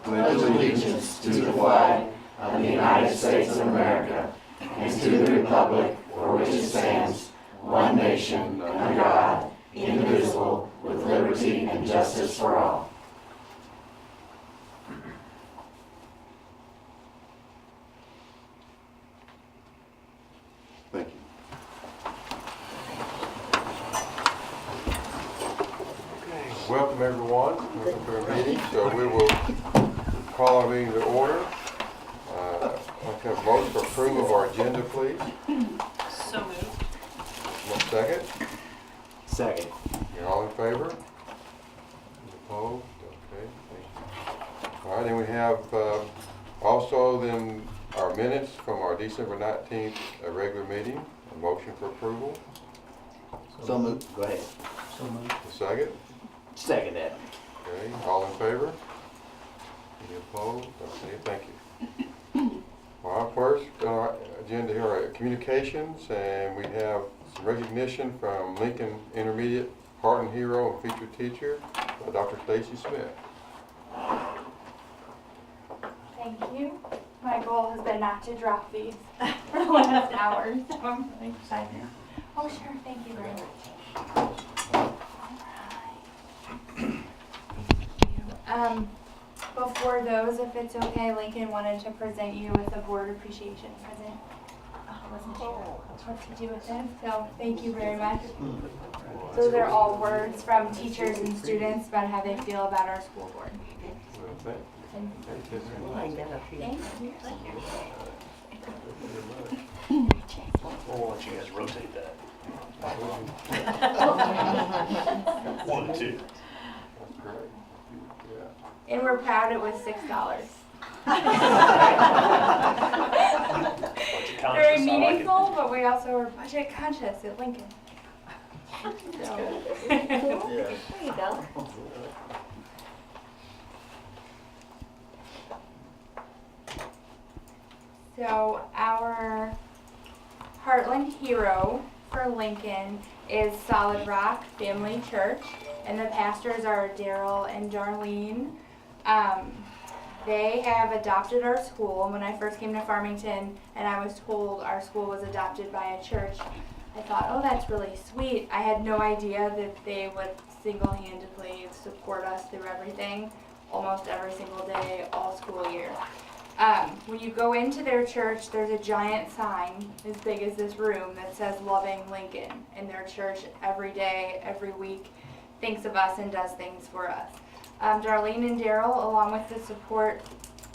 pledge allegiance to the flag of the United States of America and to the republic for which it stands, one nation, under God, indivisible, with liberty and justice for all. Thank you. Welcome everyone. Welcome to our meeting. So we will call our meeting to order. I'd like to have a motion for approval of our agenda, please. So moved. One second. Second. You're all in favor? Opposed? Okay. Thank you. All right. Then we have also then our minutes from our December 19th regular meeting. A motion for approval. So moved. Go ahead. So moved. A second. Second that. Okay. All in favor? Any opposed? Okay. Thank you. Well, first on our agenda here are communications, and we have some recognition from Lincoln Intermediate Heart and Hero and featured teacher, Dr. Stacy Smith. Thank you. My goal has been not to drop these for the last hour, so I'm really excited. Oh, sure. Thank you very much. Before those, if it's okay, Lincoln wanted to present you with a board appreciation present. I wasn't sure what to do with it, so thank you very much. Those are all words from teachers and students about how they feel about our school board. Thank Thank you. We'll let you guys rotate that. 1, 2. That's great. Yeah. And we're proud it was $6. Very meaningful, but we also are budget conscious at Lincoln. So. There you go. So our Heartland hero for Lincoln is Solid Rock Family Church, and the pastors are Daryl and Darlene. They have adopted our school. When I first came to Farmington and I was told our school was adopted by a church, I thought, oh, that's really sweet. I had no idea that they would single-handedly support us through everything, almost every single day, all school year. When you go into their church, there's a giant sign as big as this room that says Loving Lincoln, and their church every day, every week, thinks of us and does things for us. Darlene and Daryl, along with the support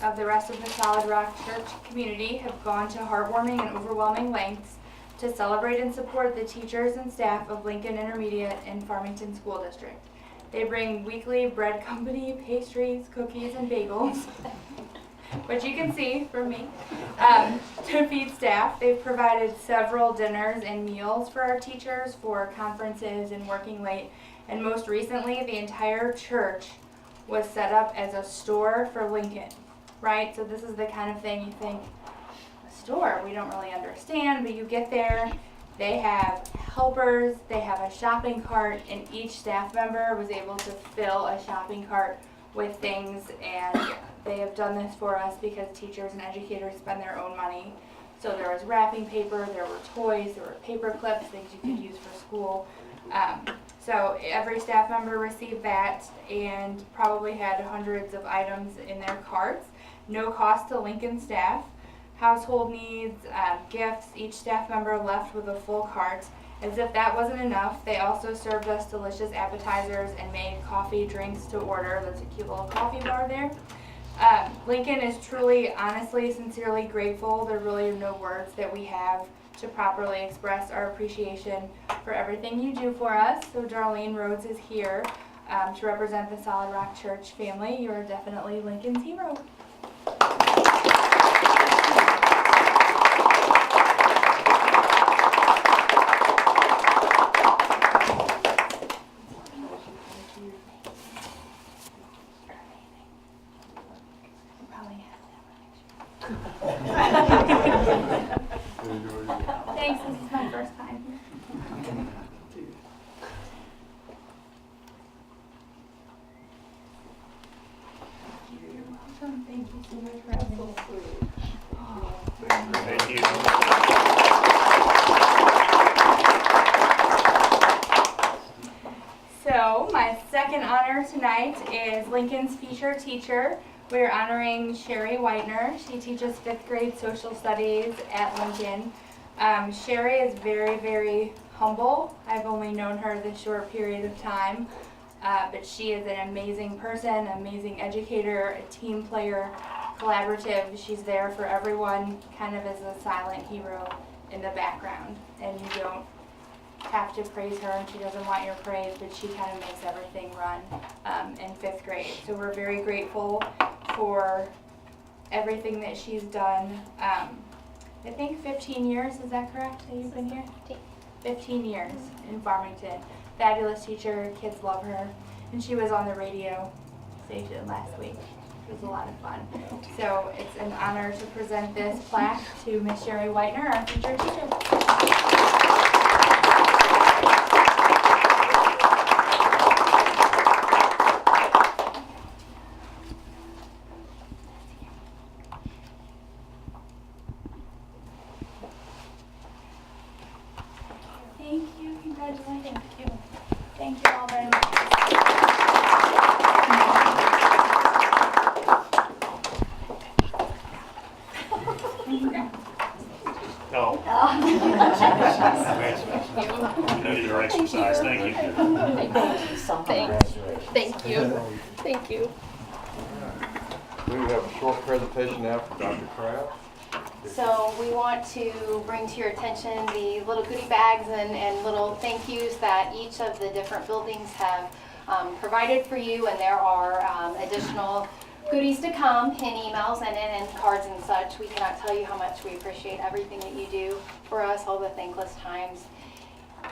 of the rest of the Solid Rock Church community, have gone to heartwarming and overwhelming lengths to celebrate and support the teachers and staff of Lincoln Intermediate and Farmington School District. They bring weekly bread company, pastries, cookies, and bagels, which you can see from me, to feed staff. They've provided several dinners and meals for our teachers for conferences and working late. And most recently, the entire church was set up as a store for Lincoln, right? So this is the kind of thing you think, a store, we don't really understand, but you get there, they have helpers, they have a shopping cart, and each staff member was able to fill a shopping cart with things, and they have done this for us because teachers and educators spend their own money. So there was wrapping paper, there were toys, there were paper clips, things you could use for school. So every staff member received that and probably had hundreds of items in their carts. No cost to Lincoln staff. Household needs, gifts, each staff member left with a full cart. As if that wasn't enough, they also served us delicious appetizers and made coffee drinks to order. That's a cute little coffee bar there. Lincoln is truly, honestly, sincerely grateful. There really are no words that we have to properly express our appreciation for everything you do for us. So Darlene Rhodes is here to represent the Solid Rock Church family. You are definitely Lincoln's hero. Thanks, this is my first time. You're welcome. Thank you. So my second honor tonight is Lincoln's feature teacher. We're honoring Sherry Whitener. She teaches 5th grade social studies at Lincoln. Sherry is very, very humble. I've only known her this short period of time, but she is an amazing person, amazing educator, a team player, collaborative. She's there for everyone, kind of as a silent hero in the background, and you don't have to praise her, and she doesn't want your praise, but she kind of makes everything run in 5th grade. So we're very grateful for everything that she's done. I think 15 years, is that correct, that you've been here? 15 years in Farmington. Fabulous teacher, kids love her, and she was on the radio station last week. It was a lot of fun. So it's an honor to present this plaque to Miss Sherry Whitener, our feature teacher. Thank you, congratulations. Thank you. Thank you all very much. No. No, your exercise, thank you. Thank you. Thank you. We have a short presentation now from Dr. Kraft. So we want to bring to your attention the little goodie bags and little thank yous that each of the different buildings have provided for you, and there are additional goodies to come in emails and cards and such. We cannot tell you how much we appreciate everything that you do for us, all the thankless times.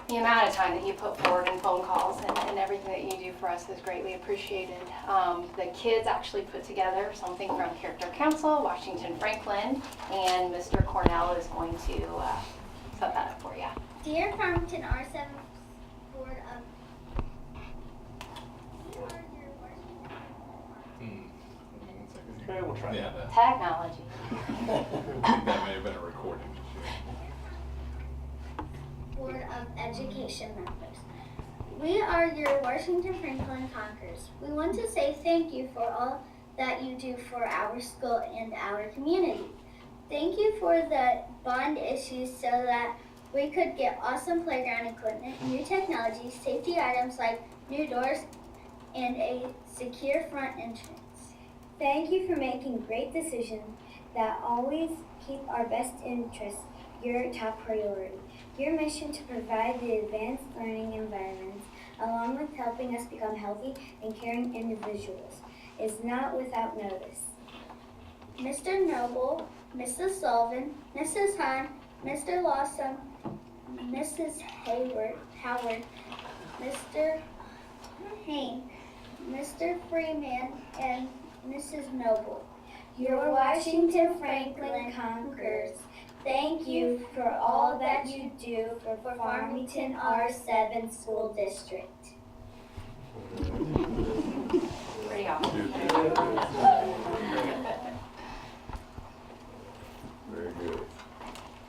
The amount of time that you put forward in phone calls and everything that you do for us is greatly appreciated. The kids actually put together something from Character Council, Washington Franklin, and Mr. Cornell is going to set that up for you. Dear Farmington R7 Board of Okay, we'll try that. Technology. That may have been a recording. Board of Education members. We are your Washington Franklin Conkers. We want to say thank you for all that you do for our school and our community. Thank you for the bond issues so that we could get awesome playground equipment, new technology, safety items like new doors, and a secure front entrance. Thank you for making great decisions that always keep our best interests your top priority. Your mission to provide the advanced learning environments, along with helping us become healthy and caring individuals, is not without notice. Mr. Noble, Mrs. Sullivan, Mrs. Hahn, Mr. Lawson, Mrs. Howard, Mr. Hain, Mr. Freeman, and Mrs. Noble. Your Washington Franklin Conkers, thank you for all that you do for Farmington R7 School District. Pretty awesome. Very good.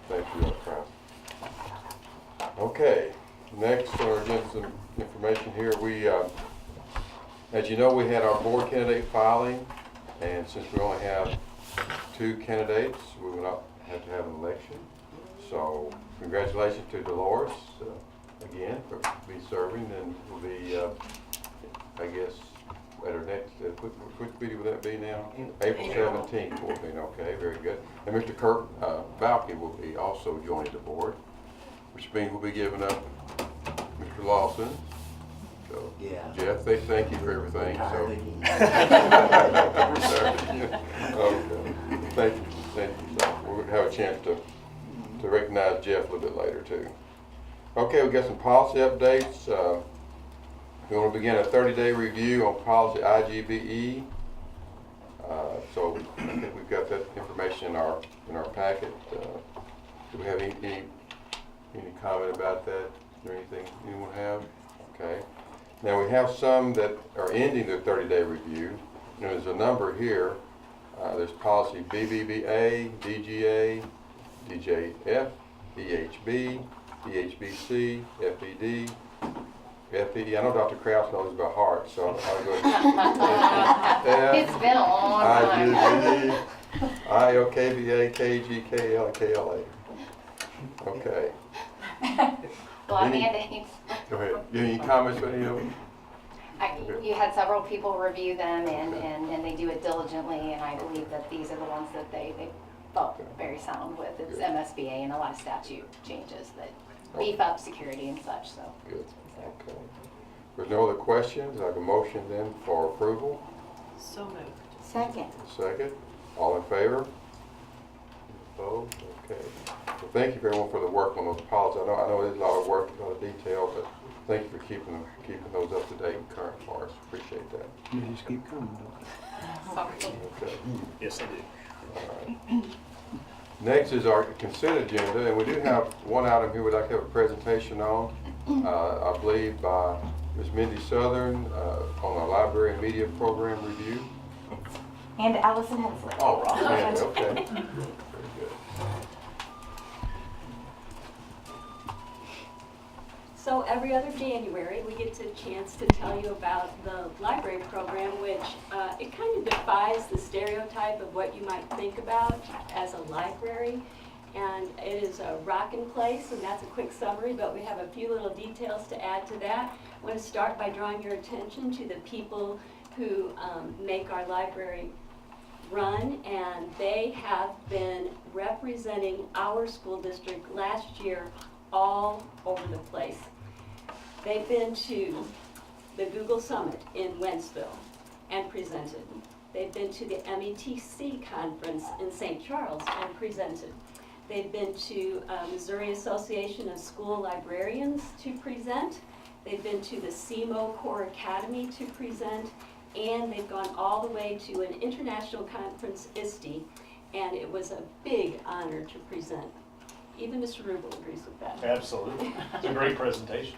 Thank you, Dr. Kraft. Okay, next on our agenda, some information here. We, as you know, we had our board candidate filing, and since we only have 2 candidates, we will not have to have an election. So congratulations to Dolores again for be serving, and will be, I guess, at our next, which meeting will that be now? April 17th will be, okay, very good. And Mr. Kirk Balke will be also joining the board, which means we'll be giving up Mr. Lawson. So, Yeah. Jeff, thank you for everything. Entirely. Thank you. So we'll have a chance to recognize Jeff a little bit later too. Okay, we got some policy updates. We want to begin a 30-day review on policy IGBE. So I think we've got that information in our packet. Do we have any comment about that or anything anyone have? Okay. Now we have some that are ending their 30-day review. There's a number here. There's policy BBBA, DGA, DJF, DHB, DHBC, FED, FED. I know Dr. Krause knows by heart, so I'll go ahead. It's been a long time. IGB, IOKVA, KG, KL, and KLA. Okay. A lot of mandates. Go ahead. You have any comments for any of them? You had several people review them and they do it diligently, and I believe that these are the ones that they felt very sound with. It's MSBA and a lot of statute changes that beef up security and such, so. Good. Okay. If there's no other questions, I have a motion then for approval. So moved. Second. Second. All in favor? Opposed? Okay. Well, thank you everyone for the work on those policies. I know there's a lot of work, a lot of detail, but thank you for keeping those up to date and current for us. Appreciate that. You just keep coming, don't Sorry. Okay. Yes, I do. All right. Next is our consent agenda, and we do have one item here we'd like to have a presentation on, I believe by Ms. Mindy Southern on the library and media program review. And Allison Hensley. Oh, right. Okay. Very good. So every other January, we get a chance to tell you about the library program, which it kind of defies the stereotype of what you might think about as a library. And it is a rockin' place, and that's a quick summary, but we have a few little details to add to that. I want to start by drawing your attention to the people who make our library run, and they have been representing our school district last year all over the place. They've been to the Google Summit in Wentzville and presented. They've been to the METC conference in St. Charles and presented. They've been to Missouri Association of School Librarians to present. They've been to the SEMO Core Academy to present, and they've gone all the way to an international conference, ISTE, and it was a big honor to present. Even Mr. Rubel agrees with that. Absolutely. It's a great presentation.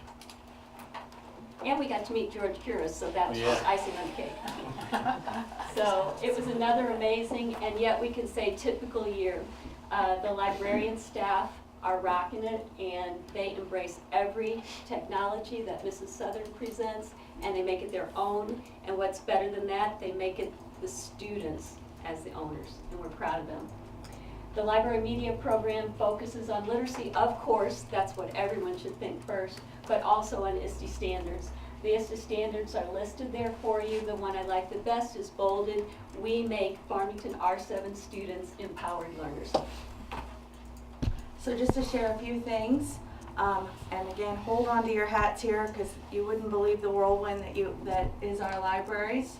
And we got to meet George Curis, so that was just Yeah. icing on the cake. So it was another amazing, and yet we can say typical year. The librarian staff are rocking it, and they embrace every technology that Mrs. Southern presents, and they make it their own. And what's better than that, they make it the students as the owners, and we're proud of them. The library media program focuses on literacy, of course, that's what everyone should think first, but also on ISTE standards. The ISTE standards are listed there for you. The one I like the best is bolded. We make Farmington R7 students empowered learners. So just to share a few things, and again, hold on to your hats here because you wouldn't believe the whirlwind that is our libraries.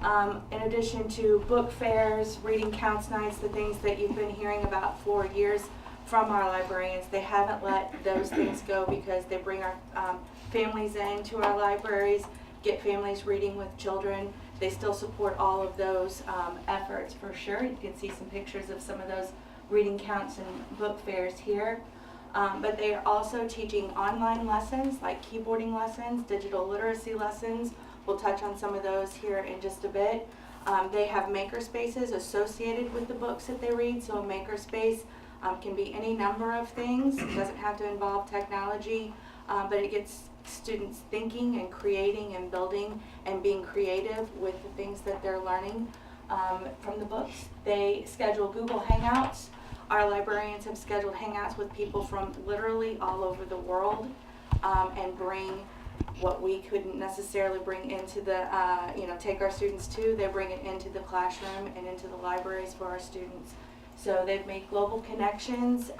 In addition to book fairs, reading counts nights, the things that you've been hearing about for years from our librarians, they haven't let those things go because they bring our families into our libraries, get families reading with children. They still support all of those efforts for sure. You can see some pictures of some of those reading counts and book fairs here. But they are also teaching online lessons like keyboarding lessons, digital literacy lessons. We'll touch on some of those here in just a bit. They have maker spaces associated with the books that they read. So a maker space can be any number of things. It doesn't have to involve technology, but it gets students thinking and creating and building and being creative with the things that they're learning from the books. They schedule Google Hangouts. Our librarians have scheduled Hangouts with people from literally all over the world and bring what we couldn't necessarily bring into the, take our students to. They bring it into the classroom and into the libraries for our students. So they've made global connections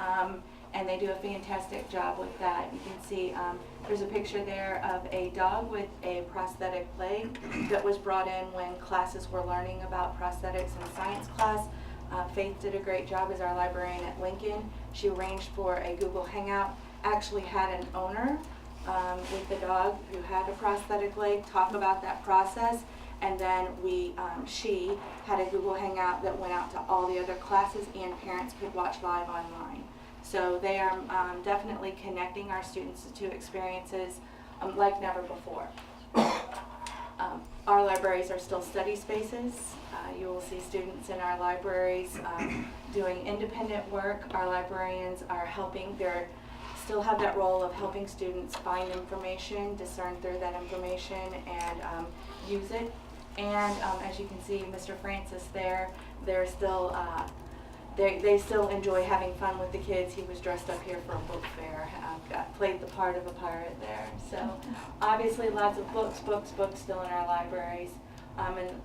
and they do a fantastic job with that. You can see there's a picture there of a dog with a prosthetic leg that was brought in when classes were learning about prosthetics in science class. Faith did a great job as our librarian at Lincoln. She arranged for a Google Hangout, actually had an owner with the dog who had a prosthetic leg talk about that process, and then she had a Google Hangout that went out to all the other classes and parents could watch live online. So they are definitely connecting our students to experiences like never before. Our libraries are still study spaces. You will see students in our libraries doing independent work. Our librarians are helping, still have that role of helping students find information, discern through that information, and use it. And as you can see, Mr. Francis there, they're still, they still enjoy having fun with the kids. He was dressed up here for a book fair, played the part of a pirate there. So obviously lots of books still in our libraries. And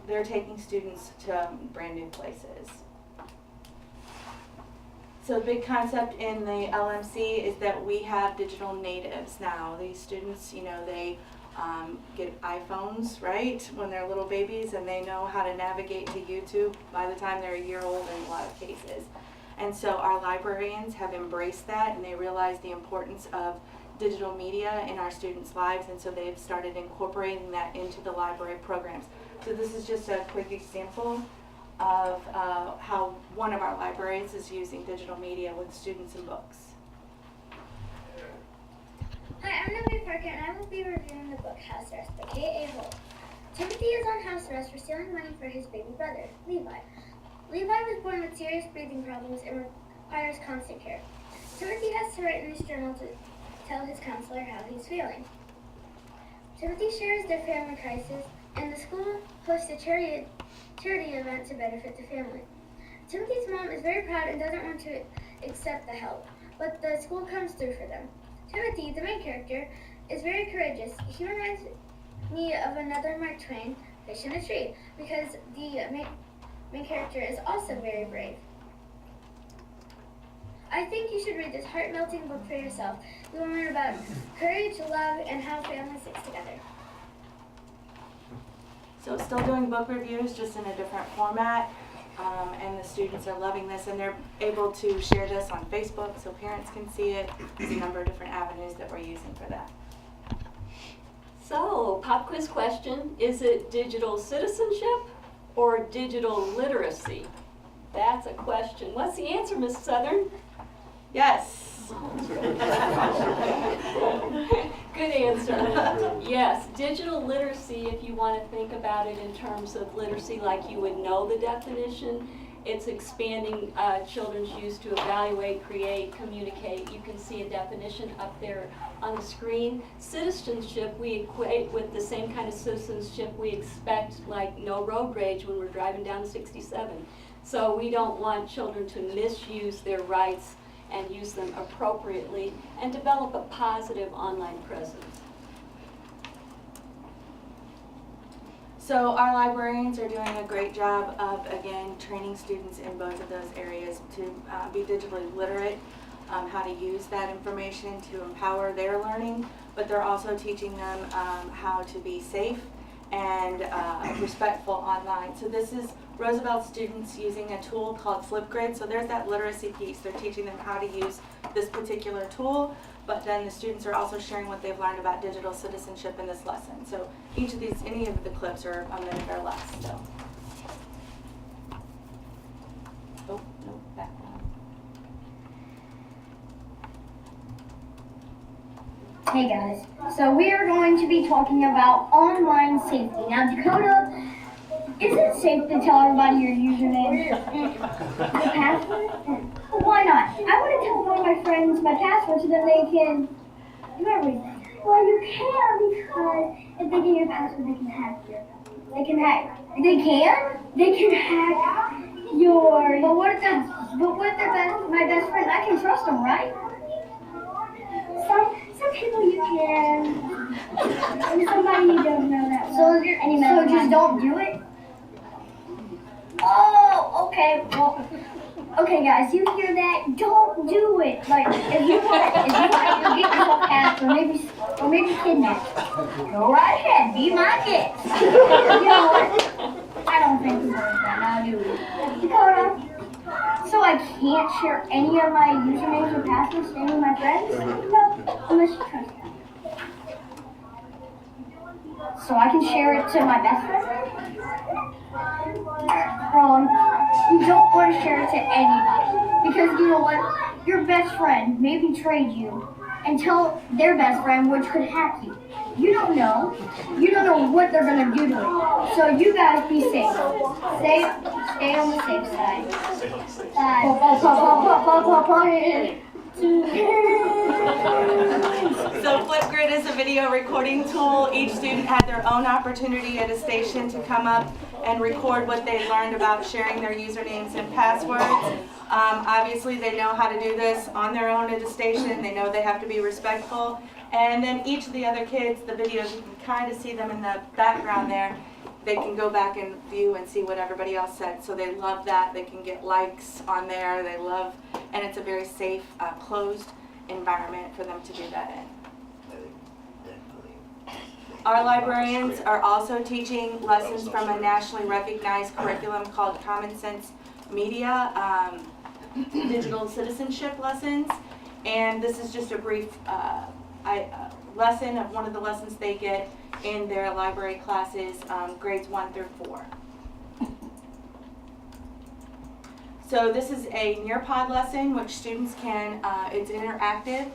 they're taking students to brand new places. So the big concept in the LMC is that we have digital natives now. These students, you know, they get iPhones, right, when they're little babies, and they know how to navigate to YouTube by the time they're a year old in a lot of cases. And so our librarians have embraced that, and they realize the importance of digital media in our students' lives, and so they've started incorporating that into the library programs. So this is just a quick example of how one of our libraries is using digital media with students and books. Hi, I'm Noe Parker, and I will be reviewing the book House Arrest by K.A. Holt. Timothy is on house arrest for stealing money for his baby brother, Levi. Levi was born with serious breathing problems and requires constant care. Timothy has to write in his journal to tell his counselor how he's feeling. Timothy shares their family crisis, and the school hosts a charity event to benefit the family. Timothy's mom is very proud and doesn't want to accept the help, but the school comes through for them. Timothy, the main character, is very courageous. He reminds me of another Mark Twain, Fish in a Tree, because the main character is also very brave. I think you should read this heart-melting book for yourself. You will learn about courage, love, and how family sticks together. So still doing book reviews, just in a different format, and the students are loving this, and they're able to share this on Facebook so parents can see it. There's a number of different avenues that we're using for that. So, pop quiz question, is it digital citizenship or digital literacy? That's a question. What's the answer, Ms. Southern? Yes. Good answer. Yes, digital literacy, if you want to think about it in terms of literacy like you would know the definition, it's expanding children's use to evaluate, create, communicate. You can see a definition up there on the screen. Citizenship we equate with the same kind of citizenship we expect, like no road rage when we're driving down 67. So we don't want children to misuse their rights and use them appropriately, and develop a positive online presence. So our librarians are doing a great job of, again, training students in both of those areas to be digitally literate, how to use that information to empower their learning, but they're also teaching them how to be safe and respectful online. So this is Roosevelt students using a tool called Flipgrid. So there's that literacy piece. They're teaching them how to use this particular tool, but then the students are also sharing what they've learned about digital citizenship in this lesson. So each of these, any of the clips are a minute or less. So. Oh, no, back one. Hey guys, so we are going to be talking about online safety. Now Dakota, is it safe to tell everybody your username? The password? Well, why not? I want to tell one of my friends my password so that they can do everything. Well, you can, because if they get your password, they can hack your. They can hack. They can? They can hack your. But what if they're my best friend? I can trust them, right? Some people you can, and somebody you don't know that well. So just don't do it? Oh, okay, well, okay guys, you hear that? Don't do it. Like, if you want to get yourself hacked or maybe kidnapped, go right ahead, be my guest. You know what? I don't think we work that now, do we? Dakota? So I can't share any of my usernames or passwords to any of my friends? No, unless you trust them. So I can share it to my best friend? Wrong. You don't want to share it to anybody. Because you know what? Your best friend may betray you and tell their best friend, which could hack you. You don't know. You don't know what they're gonna do to it. So you guys be safe. Stay on the safe side. Stay on the safe. So Flipgrid is a video recording tool. Each student had their own opportunity at a station to come up and record what they learned about sharing their usernames and passwords. Obviously, they know how to do this on their own at a station. They know they have to be respectful. And then each of the other kids, the videos, you can kind of see them in the background there. They can go back and view and see what everybody else said. So they love that. They can get likes on there. They love, and it's a very safe, closed environment for them to do that in. Our librarians are also teaching lessons from a nationally recognized curriculum called Common Sense Media, digital citizenship lessons. And this is just a brief lesson of one of the lessons they get in their library classes, grades 1 through 4. So this is a Nearpod lesson, which students can, it's interactive.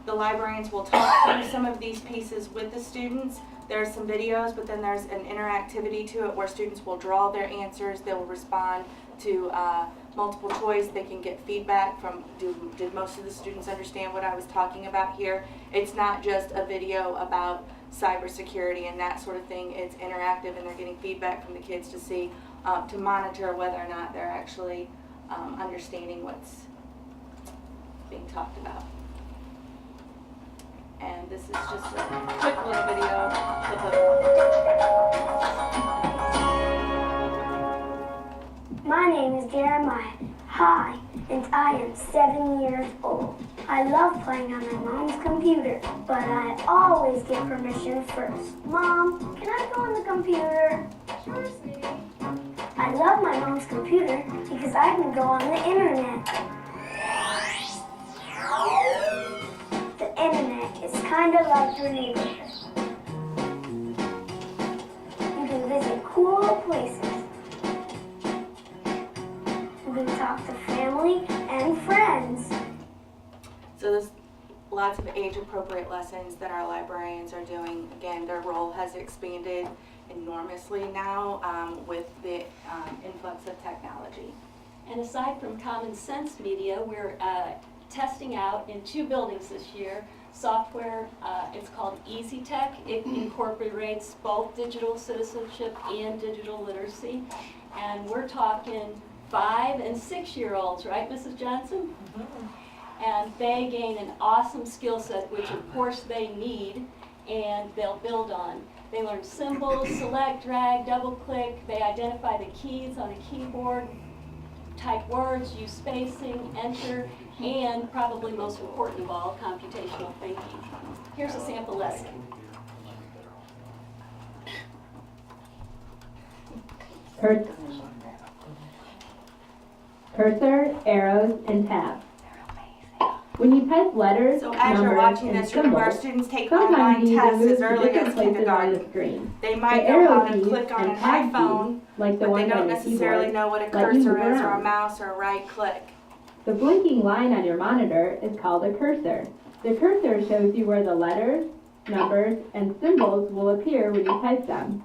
The librarians will talk through some of these pieces with the students. There's some videos, but then there's an interactivity to it where students will draw their answers. They will respond to multiple choice. They can get feedback from, did most of the students understand what I was talking about here? It's not just a video about cybersecurity and that sort of thing. It's interactive, and they're getting feedback from the kids to see, to monitor whether or not they're actually understanding what's being talked about. And this is just a quick little video of My name is Jeremiah. Hi, and I am 7 years old. I love playing on my mom's computer, but I always get permission first. Mom, can I go on the computer? Sure, sweetie. I love my mom's computer because I can go on the internet. The internet is kind of like your neighborhood. You can visit cool places. You can talk to family and friends. So there's lots of age-appropriate lessons that our librarians are doing. Again, their role has expanded enormously now with the influx of technology. And aside from Common Sense Media, we're testing out in 2 buildings this year software. It's called Easy Tech. It incorporates both digital citizenship and digital literacy. And we're talking 5- and 6-year-olds, right, Mrs. Johnson? Mm-hmm. And they gain an awesome skill set, which of course they need, and they'll build on. They learn symbols, select, drag, double click. They identify the keys on a keyboard, type words, use spacing, enter, and probably most important of all, computational thinking. Here's a sample lesson. Cursor, arrows, and tabs. When you type letters, So as you're numbers, watching and this, remember our symbols, students take sometimes online you need to tests move as to early different as places on the kindergarten. screen. They The might know arrow how to keys click on and an tab keys, iPhone, like the but ones they on don't your necessarily keyboard, know what a let you cursor move is, or a around. mouse, or a right click. The blinking line on your monitor is called a cursor. The cursor shows you where the letters, numbers, and symbols will appear when you type them.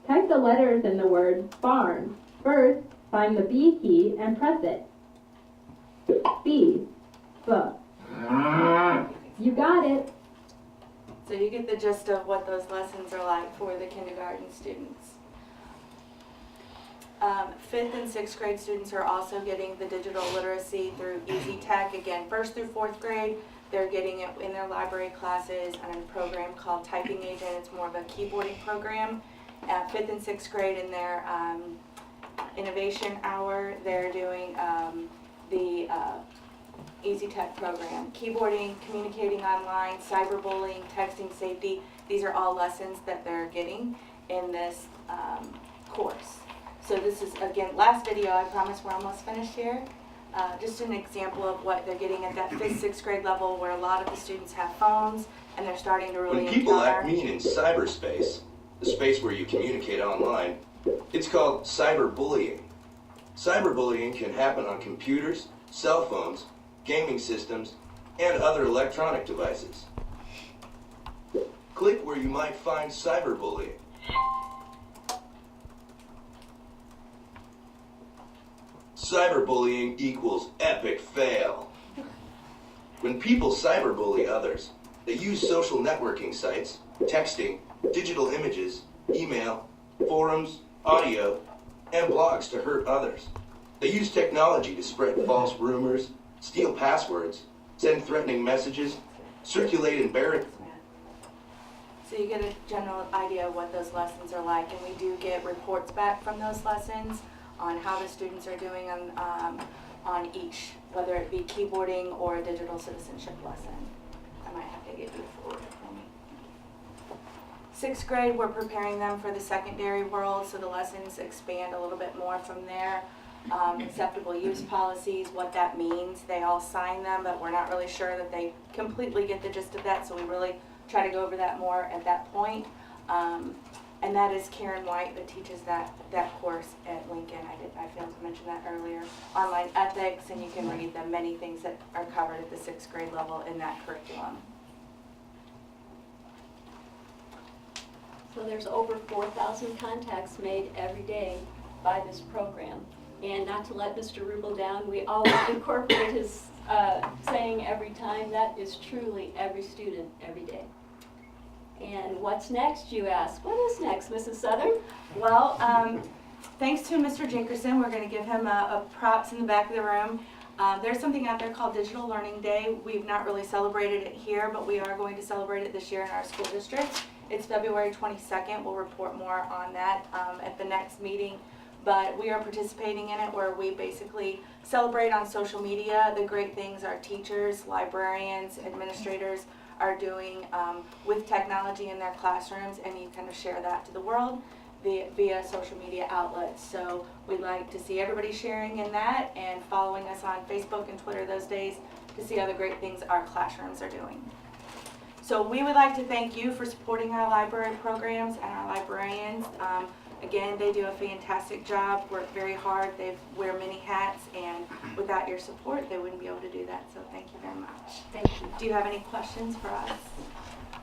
Type the letters in the word barn. First, find the B key and press it. B. You got it. So you get the gist of what those lessons are like for the kindergarten students. 5th and 6th grade students are also getting the digital literacy through Easy Tech. Again, 1st through 4th grade, they're getting it in their library classes and in a program called Typing Agent. It's more of a keyboarding program. 5th and 6th grade in their innovation hour, they're doing the Easy Tech program. Keyboarding, communicating online, cyberbullying, texting safety. These are all lessons that they're getting in this course. So this is, again, last video, I promise we're almost finished here. Just an example of what they're getting at that 5th, 6th grade level, where a lot of the students have phones and they're starting to really When people encounter. act mean in cyberspace, the space where you communicate online, it's called cyberbullying. Cyberbullying can happen on computers, cell phones, gaming systems, and other electronic devices. Click where you might find cyberbullying. Cyberbullying equals epic fail. When people cyberbully others, they use social networking sites, texting, digital images, email, forums, audio, and blogs to hurt others. They use technology to spread false rumors, steal passwords, send threatening messages, circulate embarrassing. So you get a general idea of what those lessons are like, and we do get reports back from those lessons on how the students are doing on each, whether it be keyboarding or a digital citizenship lesson. I might have to get you forward for me. 6th grade, we're preparing them for the secondary world, so the lessons expand a little bit more from there. Acceptable use policies, what that means. They all sign them, but we're not really sure that they completely get the gist of that, so we really try to go over that more at that point. And that is Karen White that teaches that course at Lincoln. I failed to mention that earlier. Online ethics, and you can read the many things that are covered at the 6th grade level in that curriculum. So there's over 4,000 contacts made every day by this program. And not to let Mr. Rubel down, we always incorporate his saying every time. That is truly every student, every day. And what's next, you ask? What is next, Mrs. Southern? Well, thanks to Mr. Jinkerson, we're going to give him a props in the back of the room. There's something out there called Digital Learning Day. We've not really celebrated it here, but we are going to celebrate it this year in our school district. It's February 22nd. We'll report more on that at the next meeting. But we are participating in it where we basically celebrate on social media the great things our teachers, librarians, administrators are doing with technology in their classrooms, and you kind of share that to the world via social media outlets. So we'd like to see everybody sharing in that and following us on Facebook and Twitter those days to see all the great things our classrooms are doing. So we would like to thank you for supporting our library programs and our librarians. Again, they do a fantastic job, work very hard, they wear many hats, and without your support, they wouldn't be able to do that. So thank you very much. Thank you. Do you have any questions for us?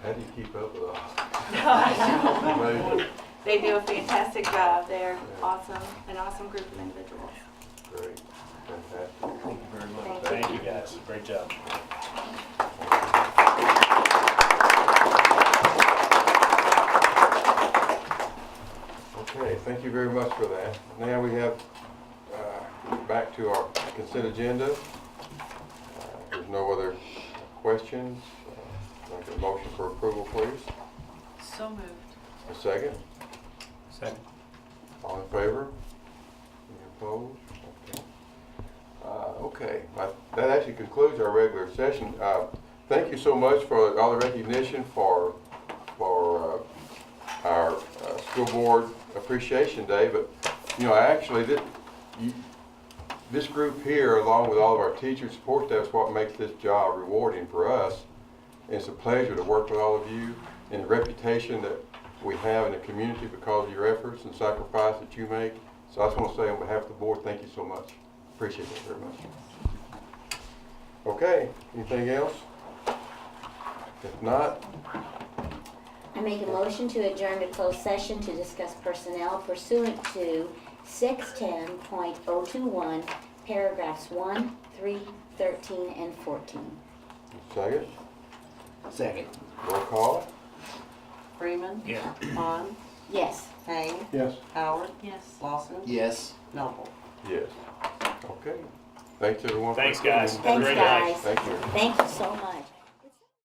How do you keep up with all? No, they do a fantastic job. They're awesome, an awesome group of individuals. Great, fantastic. Thank you very much. Thank Thank you guys. Great job. Okay, thank you very much for that. Now we have back to our consent agenda. There's no other questions. Like a motion for approval, please. So moved. A second. Second. All in favor? Any opposed? Okay. That actually concludes our regular session. Thank you so much for all the recognition for our school board appreciation day. But you know, actually, this group here, along with all of our teachers, support staff, is what makes this job rewarding for us. And it's a pleasure to work with all of you, and the reputation that we have in the community because of your efforts and sacrifice that you make. So I just want to say on behalf of the board, thank you so much. Appreciate it very much. Okay, anything else? If not, I make a motion to adjourn to closed session to discuss personnel pursuant to 610.021, paragraphs 1, 3, 13, and 14. second. Second. Roll call. Freeman. Yeah. Vaughn. Yes. Payne. Yes. Howard. Yes. Lawson. Yes. Noble. Yes. Okay. Thanks everyone. Thanks, for coming. guys. Have a Thanks, great guys. night. Thank you. Thank you so much.